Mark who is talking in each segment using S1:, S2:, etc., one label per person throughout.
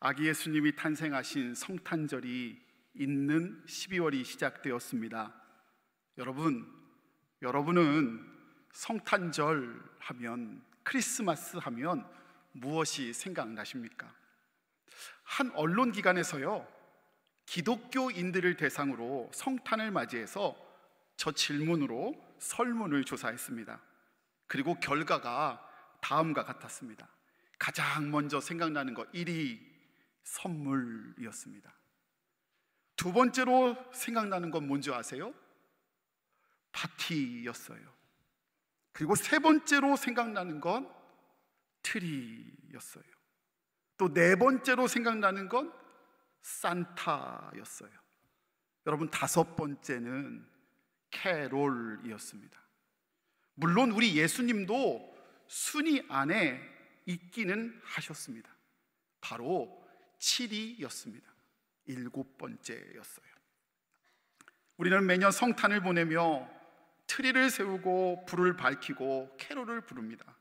S1: 아기 예수님이 탄생하신 성탄절이 있는 12월이 시작되었습니다. 여러분은 성탄절 하면, 크리스마스 하면 무엇이 생각나십니까? 한 언론기관에서요, 기독교인들을 대상으로 성탄을 맞이해서 저 질문으로 설문을 조사했습니다. 그리고 결과가 다음과 같았습니다. 가장 먼저 생각나는 것 1위 선물이었습니다. 두 번째로 생각나는 건 뭔지 아세요? 파티였어요. 그리고 세 번째로 생각나는 건 트리였어요. 또 네 번째로 생각나는 건 산타였어요. 여러분, 다섯 번째는 캐롤이었습니다. 물론 우리 예수님도 순위 안에 있기는 하셨습니다. 바로 7위였습니다. 일곱 번째였어요. 우리는 매년 성탄을 보내며 트리를 세우고 불을 밝히고 캐롤을 부릅니다.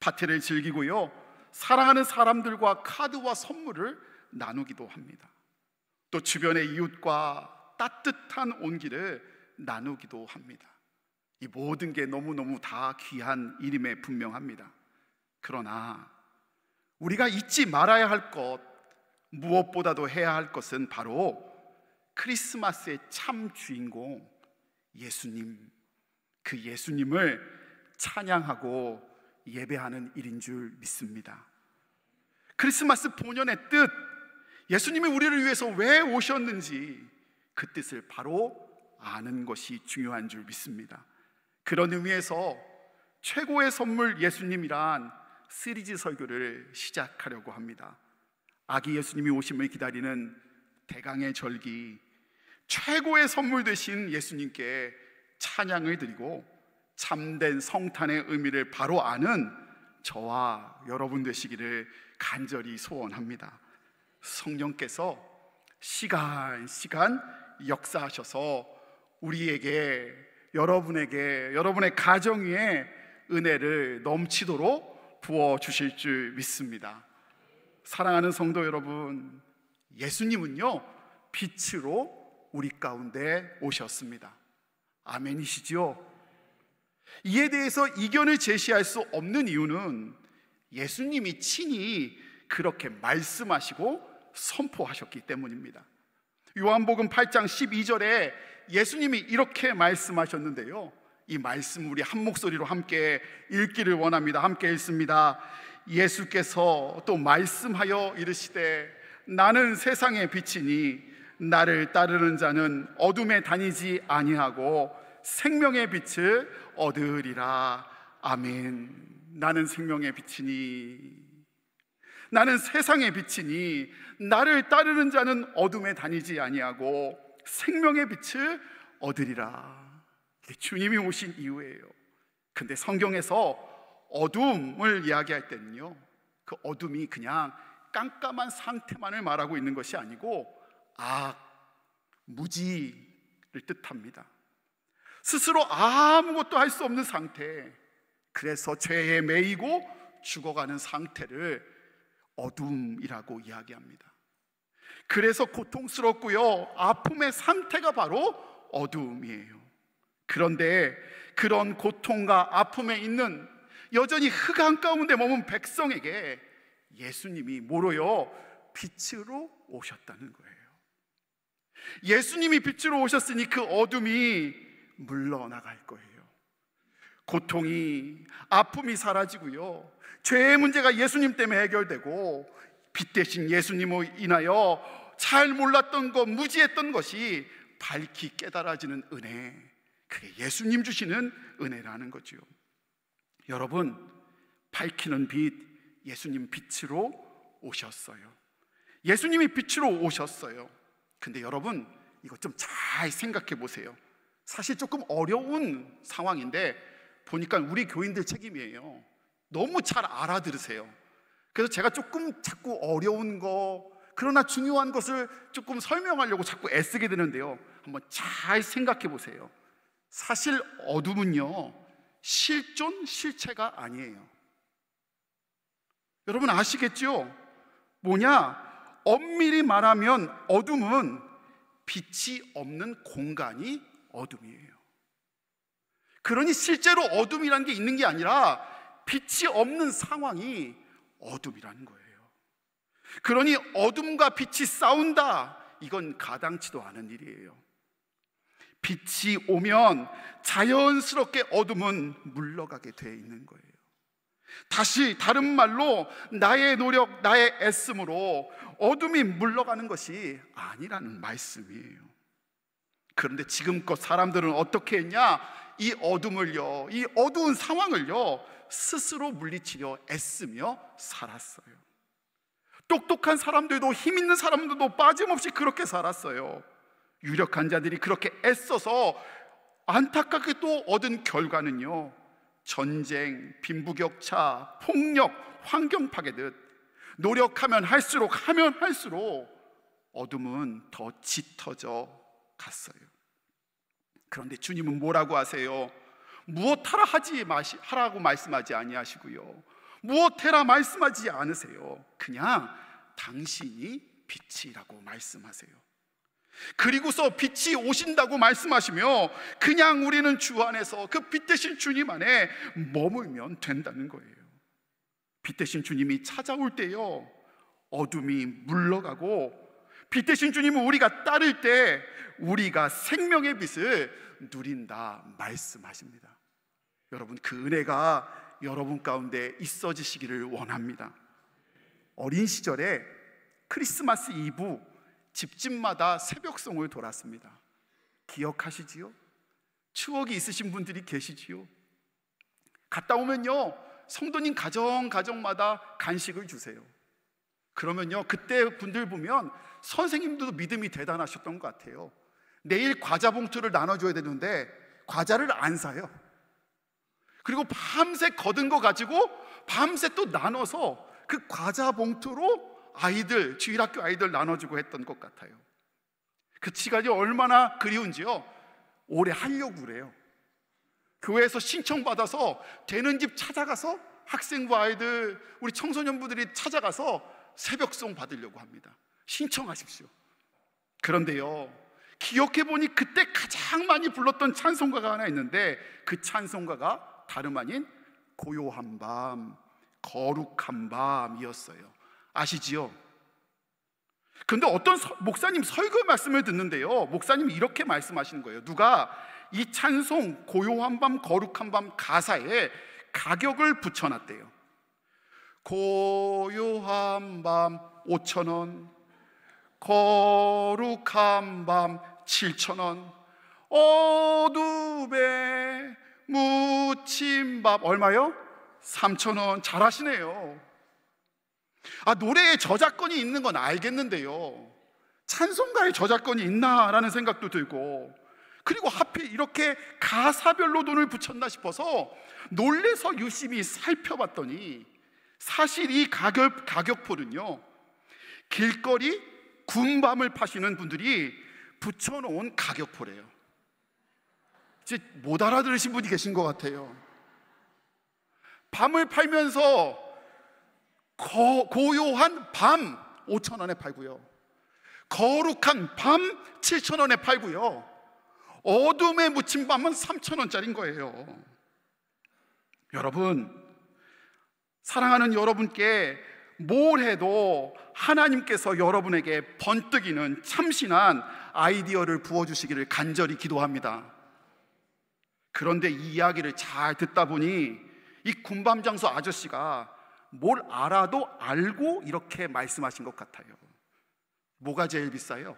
S1: 파티를 즐기고요, 사랑하는 사람들과 카드와 선물을 나누기도 합니다. 또 주변의 이웃과 따뜻한 온기를 나누기도 합니다. 이 모든 게 너무너무 다 귀한 일임에 분명합니다. 그러나 우리가 잊지 말아야 할 것, 무엇보다도 해야 할 것은 바로 크리스마스의 참 주인공 예수님, 그 예수님을 찬양하고 예배하는 일인 줄 믿습니다. 크리스마스 본연의 뜻, 예수님이 우리를 위해서 왜 오셨는지 그 뜻을 바로 아는 것이 중요한 줄 믿습니다. 그런 의미에서 최고의 선물 예수님이란 시리즈 설교를 시작하려고 합니다. 아기 예수님이 오심을 기다리는 대강의 절기, 최고의 선물 되신 예수님께 찬양을 드리고 참된 성탄의 의미를 바로 아는 저와 여러분 되시기를 간절히 소원합니다. 성령께서 시간 역사하셔서 우리에게, 여러분에게, 여러분의 가정 위에 은혜를 넘치도록 부어주실 줄 믿습니다. 사랑하는 성도 여러분, 예수님은요, 빛으로 우리 가운데 오셨습니다. 아멘이시죠? 이에 대해서 이견을 제시할 수 없는 이유는 예수님이 친히 그렇게 말씀하시고 선포하셨기 때문입니다. 요한복음 8장 12절에 예수님이 이렇게 말씀하셨는데요, 이 말씀 우리 한 목소리로 함께 읽기를 원합니다. 함께 읽습니다. 예수께서 또 말씀하여 이르시되 나는 세상의 빛이니 나를 따르는 자는 어둠에 다니지 아니하고 생명의 빛을 얻으리라. 아멘. 나는 생명의 빛이니, 나는 세상의 빛이니 나를 따르는 자는 어둠에 다니지 아니하고 생명의 빛을 얻으리라. 이게 주님이 오신 이유예요. 근데 성경에서 어둠을 이야기할 때는요, 그 어둠이 그냥 깜깜한 상태만을 말하고 있는 것이 아니고 악, 무지를 뜻합니다. 스스로 아무것도 할 수 없는 상태, 그래서 죄에 매이고 죽어가는 상태를 어둠이라고 이야기합니다. 그래서 고통스럽고요, 아픔의 상태가 바로 어둠이에요. 그런데 그런 고통과 아픔에 있는 여전히 흑암 가운데 머문 백성에게 예수님이 뭐로요? 빛으로 오셨다는 거예요. 예수님이 빛으로 오셨으니 그 어둠이 물러나갈 거예요. 고통이, 아픔이 사라지고요, 죄의 문제가 예수님 때문에 해결되고 빛 대신 예수님으로 인하여 잘 몰랐던 것, 무지했던 것이 밝히 깨달아지는 은혜, 그게 예수님 주시는 은혜라는 거죠. 여러분, 밝히는 빛, 예수님 빛으로 오셨어요. 예수님이 빛으로 오셨어요. 근데 여러분, 이거 좀 잘 생각해 보세요. 사실 조금 어려운 상황인데 보니까 우리 교인들 책임이에요. 너무 잘 알아들으세요. 그래서 제가 조금 자꾸 어려운 거, 그러나 중요한 것을 조금 설명하려고 자꾸 애쓰게 되는데요, 한번 잘 생각해 보세요. 사실 어둠은요, 실존, 실체가 아니에요. 여러분 아시겠죠? 뭐냐? 엄밀히 말하면 어둠은 빛이 없는 공간이 어둠이에요. 그러니 실제로 어둠이라는 게 있는 게 아니라 빛이 없는 상황이 어둠이라는 거예요. 그러니 어둠과 빛이 싸운다, 이건 가당치도 않은 일이에요. 빛이 오면 자연스럽게 어둠은 물러가게 되어 있는 거예요. 다른 말로 나의 노력, 나의 애씀으로 어둠이 물러가는 것이 아니라는 말씀이에요. 그런데 지금껏 사람들은 어떻게 했냐? 이 어둠을요, 이 어두운 상황을요, 스스로 물리치려 애쓰며 살았어요. 똑똑한 사람들도, 힘 있는 사람들도 빠짐없이 그렇게 살았어요. 유력한 자들이 그렇게 애써서 안타깝게 또 얻은 결과는요, 전쟁, 빈부격차, 폭력, 환경 파괴듯 노력하면 할수록 어둠은 더 짙어져 갔어요. 그런데 주님은 뭐라고 하세요? 무엇하라 하라고 말씀하지 아니하시고요, 무엇해라 말씀하지 않으세요. 그냥 당신이 빛이라고 말씀하세요. 그리고서 빛이 오신다고 말씀하시며 그냥 우리는 주 안에서 그 빛 대신 주님 안에 머물면 된다는 거예요. 빛 대신 주님이 찾아올 때요, 어둠이 물러가고, 빛 대신 주님을 우리가 따를 때 우리가 생명의 빛을 누린다 말씀하십니다. 여러분, 그 은혜가 여러분 가운데 있어지시기를 원합니다. 어린 시절에 크리스마스 이브 집집마다 새벽송을 돌았습니다. 기억하시지요? 추억이 있으신 분들이 계시지요? 갔다 오면요, 성도님 가정마다 간식을 주세요. 그러면요, 그때 분들 보면 선생님들도 믿음이 대단하셨던 것 같아요. 내일 과자 봉투를 나눠줘야 되는데 과자를 안 사요. 그리고 밤새 거둔 거 가지고 밤새 또 나눠서 그 과자 봉투로 주일학교 아이들 나눠주고 했던 것 같아요. 그 시간이 얼마나 그리운지요, 오래 하려고 그래요. 교회에서 신청받아서 되는 집 찾아가서 학생부 아이들, 우리 청소년부들이 찾아가서 새벽송 받으려고 합니다. 신청하십시오. 그런데요, 기억해보니 그때 가장 많이 불렀던 찬송가가 하나 있는데, 그 찬송가가 다름 아닌 고요한 밤, 거룩한 밤이었어요. 아시지요? 그런데 어떤 목사님 설교 말씀을 듣는데요, 목사님이 이렇게 말씀하시는 거예요. 누가 이 찬송 고요한 밤 거룩한 밤 가사에 가격을 붙여놨대요. 고요한 밤 5,000원, 거룩한 밤 7,000원, 어둠에 묻힌 밤 얼마요? 3,000원. 잘하시네요. 노래에 저작권이 있는 건 알겠는데요, 찬송가에 저작권이 있나라는 생각도 들고, 그리고 하필 이렇게 가사별로 돈을 붙였나 싶어서 놀래서 유심히 살펴봤더니 사실 이 가격표는요, 길거리 군밤을 파시는 분들이 붙여놓은 가격표래요. 이제 못 알아들으신 분이 계신 것 같아요. 밤을 팔면서 고요한 밤 5,000원에 팔고요, 거룩한 밤 7,000원에 팔고요, 어둠에 묻힌 밤은 3,000원짜리인 거예요. 여러분, 사랑하는 여러분께 뭘 해도 하나님께서 여러분에게 번뜩이는 참신한 아이디어를 부어주시기를 간절히 기도합니다. 그런데 이 이야기를 잘 듣다 보니 이 군밤장소 아저씨가 뭘 알아도 알고 이렇게 말씀하신 것 같아요. 뭐가 제일 비싸요?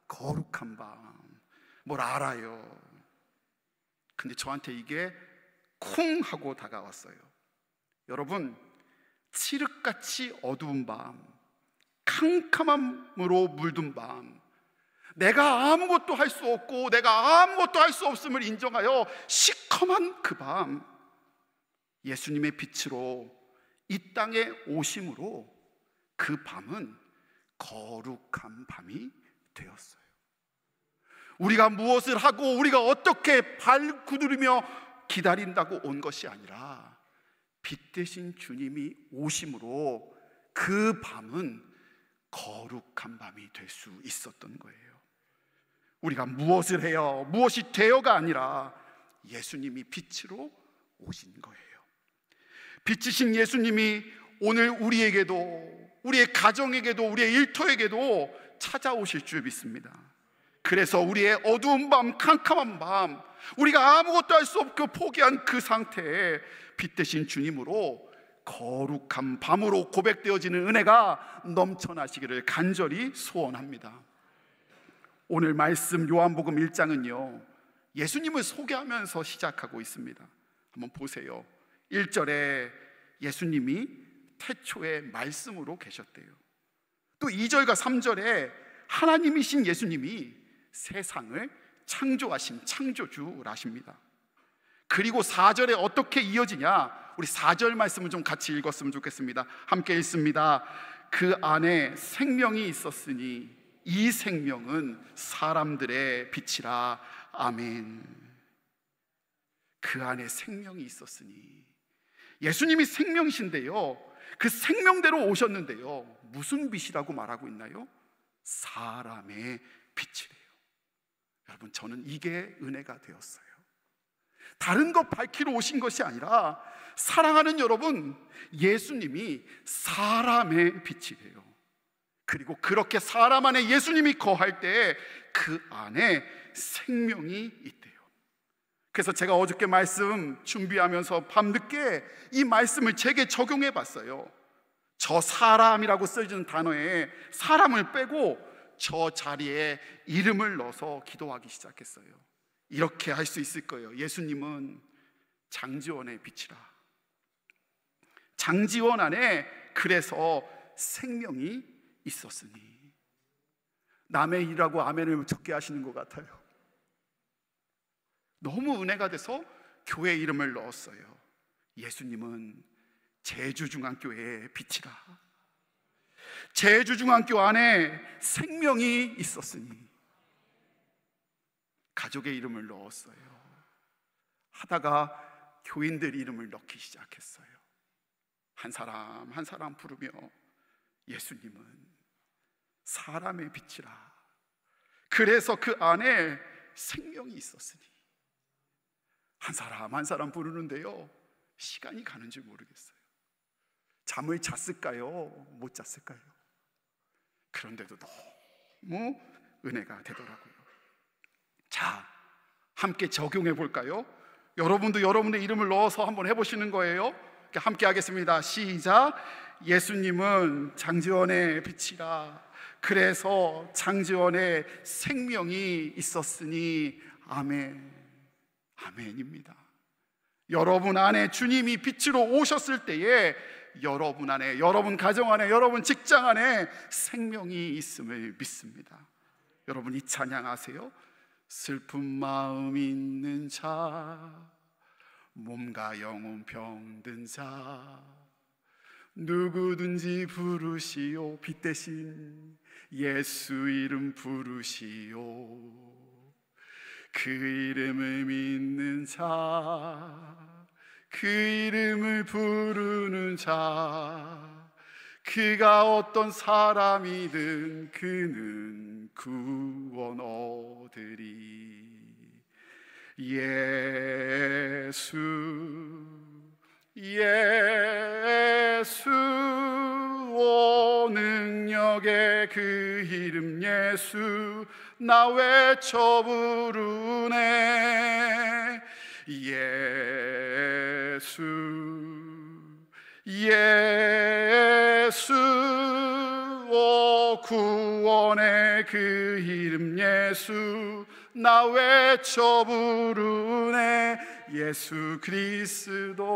S1: 거룩한 밤. 뭘 알아요. 근데 저한테 이게 쿵 하고 다가왔어요. 여러분, 칠흑같이 어두운 밤, 캄캄함으로 물든 밤, 내가 아무것도 할 수 없고 내가 아무것도 할 수 없음을 인정하여 시커먼 그 밤, 예수님의 빛으로 이 땅에 오심으로 그 밤은 거룩한 밤이 되었어요. 우리가 무엇을 하고 우리가 어떻게 발구두르며 기다린다고 온 것이 아니라 빛 대신 주님이 오심으로 그 밤은 거룩한 밤이 될 수 있었던 거예요. 우리가 무엇을 해요, 무엇이 되어가 아니라 예수님이 빛으로 오신 거예요. 빛이신 예수님이 오늘 우리에게도, 우리의 가정에게도, 우리의 일터에게도 찾아오실 줄 믿습니다. 그래서 우리의 어두운 밤, 캄캄한 밤, 우리가 아무것도 할 수 없고 포기한 그 상태에 빛 대신 주님으로 거룩한 밤으로 고백되어지는 은혜가 넘쳐나시기를 간절히 소원합니다. 오늘 말씀 요한복음 1장은요 예수님을 소개하면서 시작하고 있습니다. 한번 보세요. 1절에 예수님이 태초에 말씀으로 계셨대요. 또 2절과 3절에 하나님이신 예수님이 세상을 창조하신 창조주라십니다. 그리고 4절에 어떻게 이어지냐, 우리 4절 말씀을 좀 같이 읽었으면 좋겠습니다. 함께 읽습니다. 그 안에 생명이 있었으니 이 생명은 사람들의 빛이라. 아멘. 그 안에 생명이 있었으니, 예수님이 생명이신데요, 그 생명대로 오셨는데요, 무슨 빛이라고 말하고 있나요? 사람의 빛이래요. 여러분, 저는 이게 은혜가 되었어요. 다른 것 밝히러 오신 것이 아니라, 사랑하는 여러분, 예수님이 사람의 빛이래요. 그리고 그렇게 사람 안에 예수님이 거할 때 그 안에 생명이 있대요. 그래서 제가 어저께 말씀 준비하면서 밤늦게 이 말씀을 제게 적용해 봤어요. 저 사람이라고 써있는 단어에 사람을 빼고 저 자리에 이름을 넣어서 기도하기 시작했어요. 이렇게 할 수 있을 거예요. 예수님은 장지원의 빛이라. 장지원 안에 그래서 생명이 있었으니. 남의 일이라고 아멘을 적게 하시는 것 같아요. 너무 은혜가 돼서 교회 이름을 넣었어요. 예수님은 제주중앙교회의 빛이라. 제주중앙교 안에 생명이 있었으니. 가족의 이름을 넣었어요. 하다가 교인들 이름을 넣기 시작했어요. 한 사람 한 사람 부르며 예수님은 사람의 빛이라. 그래서 그 안에 생명이 있었으니. 한 사람 한 사람 부르는데요, 시간이 가는 줄 모르겠어요. 잠을 잤을까요? 못 잤을까요? 그런데도 너무 은혜가 되더라고요. 자, 함께 적용해 볼까요? 여러분도 여러분의 이름을 넣어서 한번 해보시는 거예요. 함께 하겠습니다. 시작. 예수님은 장지원의 빛이라. 그래서 장지원에 생명이 있었으니. 아멘. 아멘입니다. 여러분 안에 주님이 빛으로 오셨을 때에 여러분 안에, 여러분 가정 안에, 여러분 직장 안에 생명이 있음을 믿습니다. 여러분 이 찬양 아세요? 슬픈 마음 있는 자, 몸과 영혼 병든 자, 누구든지 부르시오. 빛 대신 예수 이름 부르시오. 그 이름을 믿는 자, 그 이름을 부르는 자, 그가 어떤 사람이든 그는 구원 얻으리. 예수 예수 오 능력의 그 이름 예수 나 외쳐 부르네. 예수 예수 오 구원의 그 이름 예수 나 외쳐 부르네. 예수 그리스도.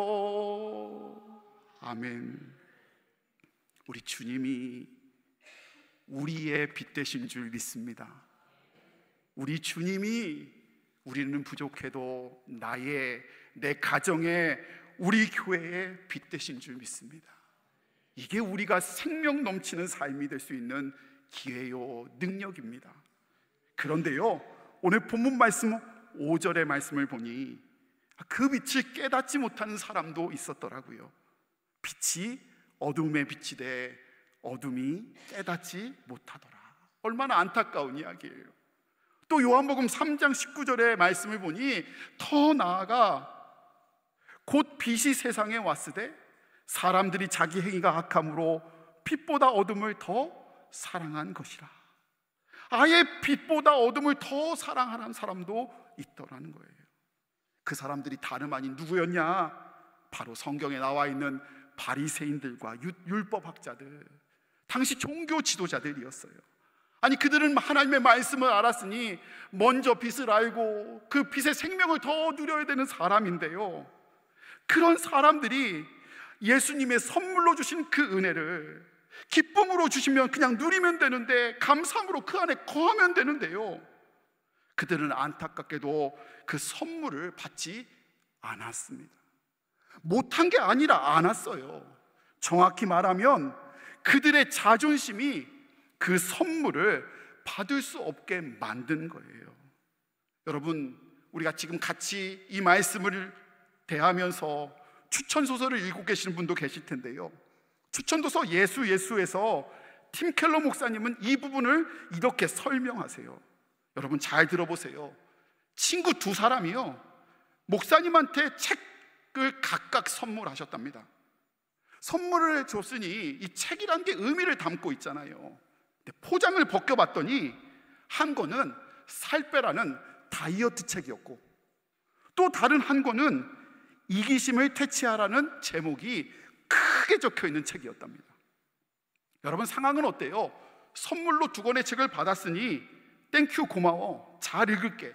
S1: 아멘. 우리 주님이 우리의 빛 되신 줄 믿습니다. 우리 주님이 우리는 부족해도 내 가정에, 우리 교회에 빛 되신 줄 믿습니다. 이게 우리가 생명 넘치는 삶이 될 수 있는 기회요, 능력입니다. 그런데요, 오늘 본문 말씀 5절의 말씀을 보니 그 빛을 깨닫지 못하는 사람도 있었더라고요. 빛이 어둠의 빛이 돼 어둠이 깨닫지 못하더라. 얼마나 안타까운 이야기예요. 또 요한복음 3장 19절의 말씀을 보니 더 나아가 곧 빛이 세상에 왔으되 사람들이 자기 행위가 악함으로 빛보다 어둠을 더 사랑한 것이라. 아예 빛보다 어둠을 더 사랑하는 사람도 있더라는 거예요. 그 사람들이 다름 아닌 누구였냐? 바로 성경에 나와 있는 바리새인들과 율법학자들, 당시 종교 지도자들이었어요. 아니, 그들은 하나님의 말씀을 알았으니 먼저 빛을 알고 그 빛의 생명을 더 누려야 되는 사람인데요, 그런 사람들이 예수님의 선물로 주신 그 은혜를 기쁨으로 주시면 그냥 누리면 되는데, 감사함으로 그 안에 거하면 되는데요, 그들은 안타깝게도 그 선물을 받지 않았습니다. 못한 게 아니라 안 왔어요. 정확히 말하면 그들의 자존심이 그 선물을 받을 수 없게 만든 거예요. 여러분, 우리가 지금 같이 이 말씀을 대하면서 추천소설을 읽고 계시는 분도 계실 텐데요, 추천도서 예수에서 팀 켈러 목사님은 이 부분을 이렇게 설명하세요. 여러분 잘 들어보세요. 친구 두 사람이요, 목사님한테 책을 각각 선물하셨답니다. 선물을 줬으니 이 책이란 게 의미를 담고 있잖아요. 근데 포장을 벗겨봤더니 한 권은 살 빼라는 다이어트 책이었고, 또 다른 한 권은 이기심을 퇴치하라는 제목이 크게 적혀 있는 책이었답니다. 여러분 상황은 어때요? 선물로 두 권의 책을 받았으니 땡큐, 고마워, 잘 읽을게,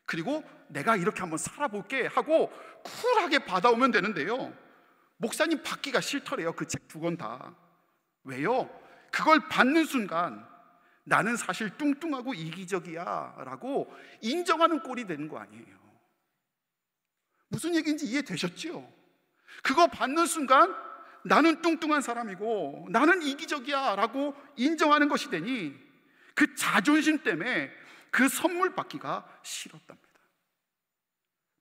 S1: 그리고 내가 이렇게 한번 살아볼게 하고 쿨하게 받아오면 되는데요, 목사님 받기가 싫더래요. 그 책 두 권 다. 왜요? 그걸 받는 순간 나는 사실 뚱뚱하고 이기적이야 라고 인정하는 꼴이 되는 거 아니에요. 무슨 얘기인지 이해되셨죠? 그거 받는 순간 나는 뚱뚱한 사람이고 나는 이기적이야 라고 인정하는 것이 되니 그 자존심 때문에 그 선물 받기가 싫었답니다.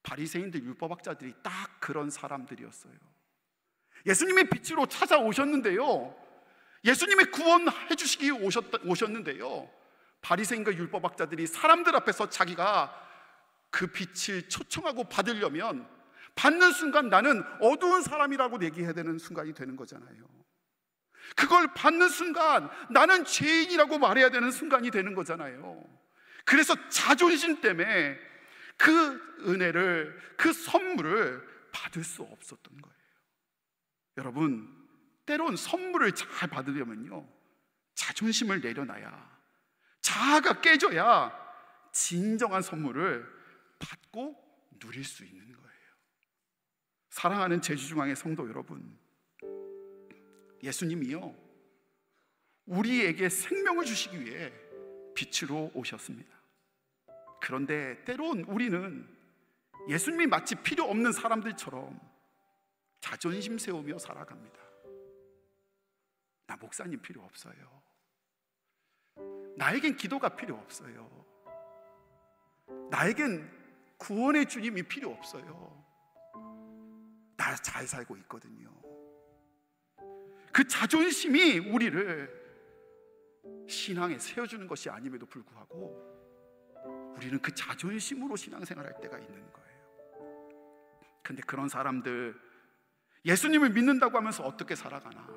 S1: 바리새인들, 율법학자들이 딱 그런 사람들이었어요. 예수님이 빛으로 찾아오셨는데요, 예수님이 구원해 주시기 오셨는데요, 바리새인과 율법학자들이 사람들 앞에서 자기가 그 빛을 초청하고 받으려면 받는 순간 나는 어두운 사람이라고 얘기해야 되는 순간이 되는 거잖아요. 그걸 받는 순간 나는 죄인이라고 말해야 되는 순간이 되는 거잖아요. 그래서 자존심 때문에 그 은혜를, 그 선물을 받을 수 없었던 거예요. 여러분, 때론 선물을 잘 받으려면요, 자존심을 내려놔야, 자아가 깨져야 진정한 선물을 받고 누릴 수 있는 거예요. 사랑하는 제주중앙의 성도 여러분, 예수님이요, 우리에게 생명을 주시기 위해 빛으로 오셨습니다. 그런데 때론 우리는 예수님이 마치 필요 없는 사람들처럼 자존심 세우며 살아갑니다. 나 목사님 필요 없어요. 나에겐 기도가 필요 없어요. 나에겐 구원의 주님이 필요 없어요. 나 잘 살고 있거든요. 그 자존심이 우리를 신앙에 세워주는 것이 아님에도 불구하고 우리는 그 자존심으로 신앙생활할 때가 있는 거예요. 근데 그런 사람들, 예수님을 믿는다고 하면서 어떻게 살아가나?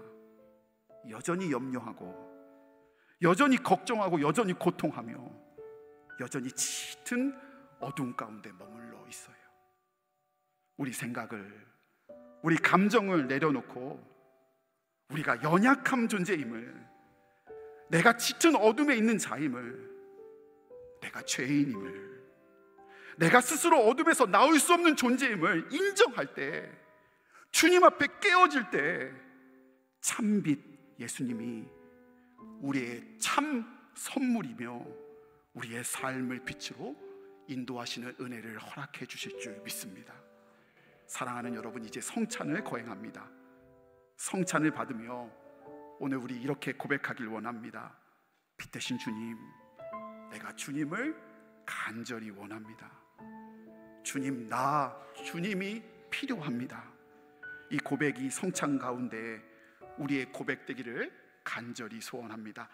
S1: 여전히 염려하고, 여전히 걱정하고, 여전히 고통하며, 여전히 짙은 어둠 가운데 머물러 있어요. 우리 생각을, 우리 감정을 내려놓고 우리가 연약한 존재임을, 내가 짙은 어둠에 있는 자임을, 내가 죄인임을, 내가 스스로 어둠에서 나올 수 없는 존재임을 인정할 때, 주님 앞에 깨어질 때 참빛 예수님이 우리의 참 선물이며 우리의 삶을 빛으로 인도하시는 은혜를 허락해 주실 줄 믿습니다. 사랑하는 여러분, 이제 성찬을 거행합니다. 성찬을 받으며 오늘 우리 이렇게 고백하길 원합니다. 빛 대신 주님, 내가 주님을 간절히 원합니다. 주님, 주님이 필요합니다. 이 고백이 성찬 가운데 우리의 고백되기를 간절히 소원합니다.